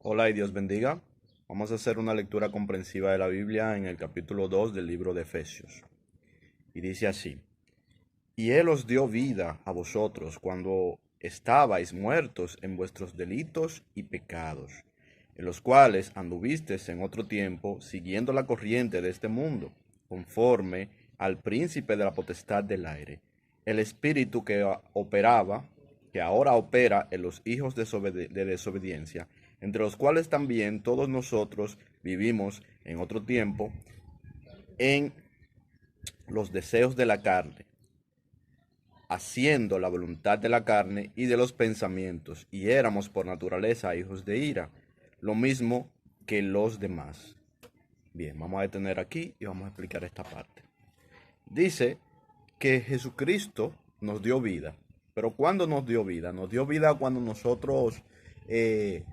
Hola y Dios bendiga. Vamos a hacer una lectura comprensiva de la Biblia en el capítulo 2 del libro de Efesios. Y dice así: Y Él os dio vida a vosotros cuando estabais muertos en vuestros delitos y pecados, en los cuales anduvisteis en otro tiempo, siguiendo la corriente de este mundo, conforme al príncipe de la potestad del aire, el espíritu que ahora opera en los hijos de desobediencia, entre los cuales también todos nosotros vivimos en otro tiempo en los deseos de la carne, haciendo la voluntad de la carne y de los pensamientos, y éramos por naturaleza hijos de ira, lo mismo que los demás. Bien, vamos a detener aquí y vamos a explicar esta parte. Dice que Jesucristo nos dio vida, pero ¿cuándo nos dio vida? Nos dio vida cuando nosotros eh,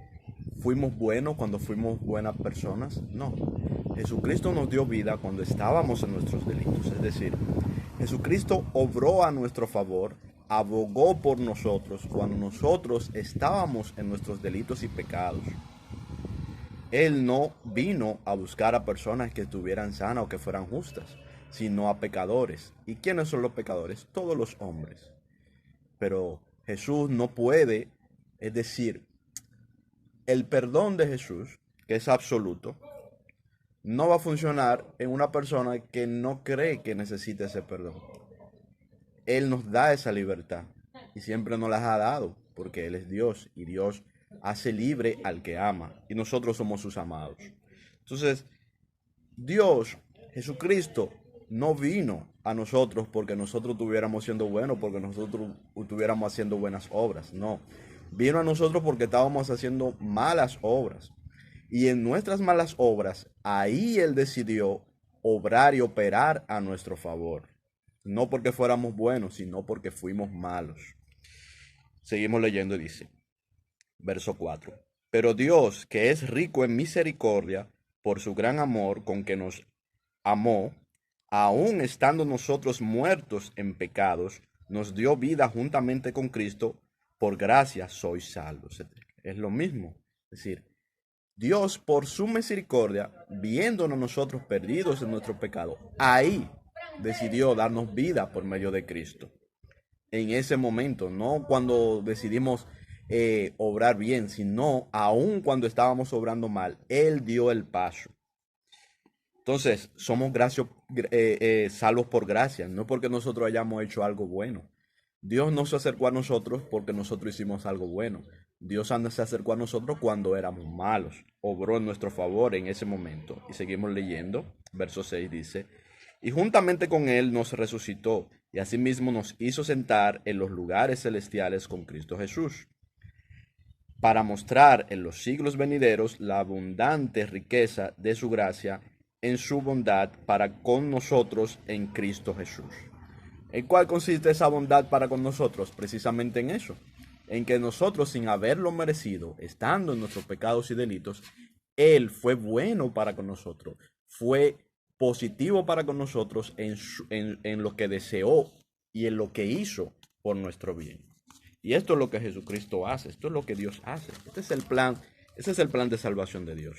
fuimos buenos, cuando fuimos buenas personas. No, Jesucristo nos dio vida cuando estábamos en nuestros delitos. Es decir, Jesucristo obró a nuestro favor, abogó por nosotros cuando nosotros estábamos en nuestros delitos y pecados. Él no vino a buscar a personas que estuvieran sanas o que fueran justas, sino a pecadores. ¿Y quiénes son los pecadores? Todos los hombres. Pero Jesús no puede, es decir, el perdón de Jesús, que es absoluto, no va a funcionar en una persona que no cree que necesite ese perdón. Él nos da esa libertad y siempre nos las ha dado porque Él es Dios y Dios hace libre al que ama y nosotros somos sus amados. Entonces, Dios, Jesucristo, no vino a nosotros porque nosotros estuviéramos siendo buenos, porque nosotros estuviéramos haciendo buenas obras. No, vino a nosotros porque estábamos haciendo malas obras. Y en nuestras malas obras, ahí Él decidió obrar y operar a nuestro favor. No porque fuéramos buenos, sino porque fuimos malos. Seguimos leyendo y dice, verso 4. Pero Dios, que es rico en misericordia, por su gran amor con que nos amó, aun estando nosotros muertos en pecados, nos dio vida juntamente con Cristo, por gracia sois salvos. Es lo mismo. Es decir, Dios por su misericordia, viéndonos nosotros perdidos en nuestro pecado, ahí decidió darnos vida por medio de Cristo. En ese momento, no cuando decidimos obrar bien, sino aun cuando estábamos obrando mal, Él dio el paso. Entonces, somos salvos por gracia, no porque nosotros hayamos hecho algo bueno. Dios no se acercó a nosotros porque nosotros hicimos algo bueno. Dios se acercó a nosotros cuando éramos malos. Obró en nuestro favor en ese momento. Y seguimos leyendo. Verso 6 dice, y juntamente con Él nos resucitó y asimismo nos hizo sentar en los lugares celestiales con Cristo Jesús, para mostrar en los siglos venideros la abundante riqueza de su gracia en su bondad para con nosotros en Cristo Jesús. ¿En cuál consiste esa bondad para con nosotros? Precisamente en eso, en que nosotros, sin haberlo merecido, estando en nuestros pecados y delitos, Él fue bueno para con nosotros, fue positivo para con nosotros en lo que deseó y en lo que hizo por nuestro bien. Y esto es lo que Jesucristo hace, esto es lo que Dios hace. Este es el plan, ese es el plan de salvación de Dios.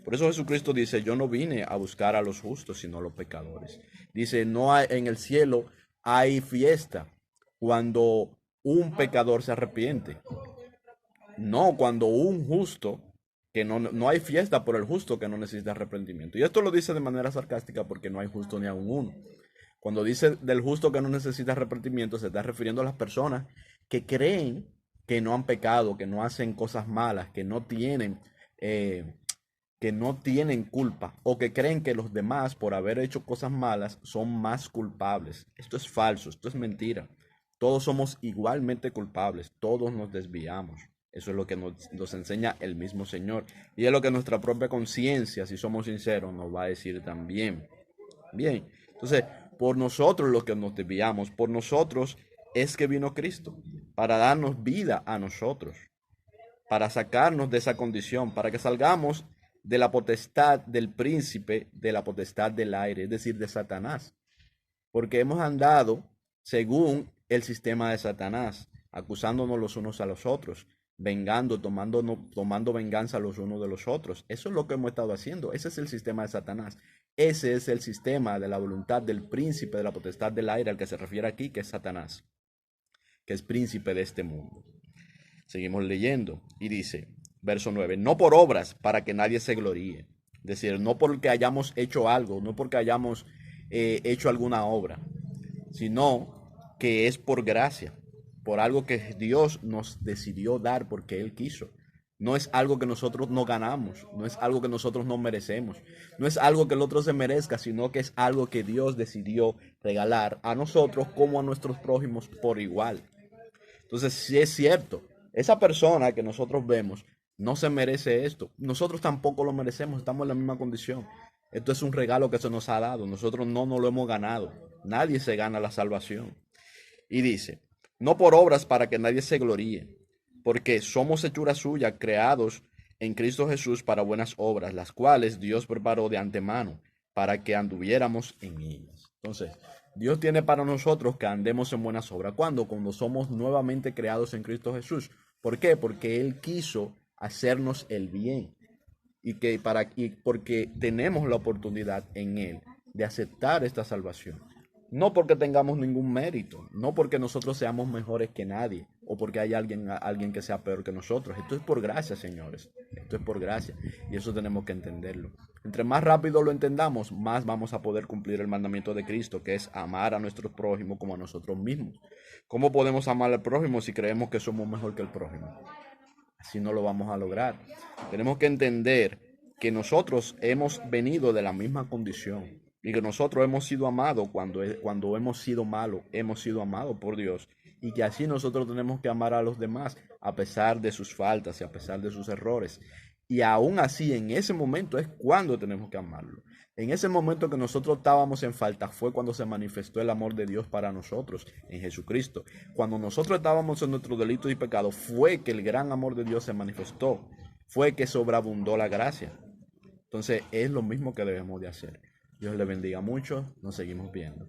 Por eso Jesucristo dice, yo no vine a buscar a los justos, sino a los pecadores. Dice, no hay, en el cielo hay fiesta cuando un pecador se arrepiente. No cuando un justo, que no hay fiesta por el justo que no necesita arrepentimiento. Y esto lo dice de manera sarcástica porque no hay justo ni aun uno. Cuando dice del justo que no necesita arrepentimiento, se está refiriendo a las personas que creen que no han pecado, que no hacen cosas malas, eh, que no tienen culpa o que creen que los demás por haber hecho cosas malas son más culpables. Esto es falso, esto es mentira. Todos somos igualmente culpables, todos nos desviamos. Eso es lo que nos enseña el mismo Señor. Y es lo que nuestra propia conciencia, si somos sinceros, nos va a decir también. Bien, entonces, por nosotros los que nos desviamos, por nosotros es que vino Cristo, para darnos vida a nosotros, para sacarnos de esa condición, para que salgamos de la potestad del príncipe, de la potestad del aire, es decir, de Satanás. Porque hemos andado según el sistema de Satanás, acusándonos los unos a los otros, vengando, tomando venganza los unos de los otros. Eso es lo que hemos estado haciendo. Ese es el sistema de Satanás. Ese es el sistema de la voluntad del príncipe de la potestad del aire al que se refiere aquí, que es Satanás, que es príncipe de este mundo. Seguimos leyendo y dice, verso 9, no por obras para que nadie se gloríe. Es decir, no porque hayamos hecho algo, no porque hayamos hecho alguna obra, sino que es por gracia, por algo que Dios nos decidió dar porque Él quiso. No es algo que nosotros no ganamos, no es algo que nosotros no merecemos, no es algo que el otro se merezca, sino que es algo que Dios decidió regalar a nosotros como a nuestros prójimos por igual. Entonces, si es cierto, esa persona que nosotros vemos no se merece esto, nosotros tampoco lo merecemos, estamos en la misma condición. Esto es un regalo que se nos ha dado, nosotros no nos lo hemos ganado, nadie se gana la salvación. Y dice, no por obras para que nadie se gloríe, porque somos hechura suya, creados en Cristo Jesús para buenas obras, las cuales Dios preparó de antemano para que anduviéramos en ellas. Entonces, Dios tiene para nosotros que andemos en buenas obras. ¿Cuándo? Cuando somos nuevamente creados en Cristo Jesús. ¿Por qué? Porque Él quiso hacernos el bien y porque tenemos la oportunidad en Él de aceptar esta salvación. No porque tengamos ningún mérito, no porque nosotros seamos mejores que nadie o porque hay alguien que sea peor que nosotros. Esto es por gracia, señores. Esto es por gracia y eso tenemos que entenderlo. Entre más rápido lo entendamos, más vamos a poder cumplir el mandamiento de Cristo, que es amar a nuestro prójimo como a nosotros mismos. ¿Cómo podemos amar al prójimo si creemos que somos mejor que el prójimo? Así no lo vamos a lograr. Tenemos que entender que nosotros hemos venido de la misma condición y que nosotros hemos sido amados cuando hemos sido malos, hemos sido amados por Dios y que así nosotros tenemos que amar a los demás a pesar de sus faltas y a pesar de sus errores. Y aún así, en ese momento es cuando tenemos que amarlo. En ese momento que nosotros estábamos en falta fue cuando se manifestó el amor de Dios para nosotros en Jesucristo. Cuando nosotros estábamos en nuestros delitos y pecados fue que el gran amor de Dios se manifestó. Fue que sobreabundó la gracia. Entonces es lo mismo que debemos de hacer. Dios le bendiga mucho. Nos seguimos viendo.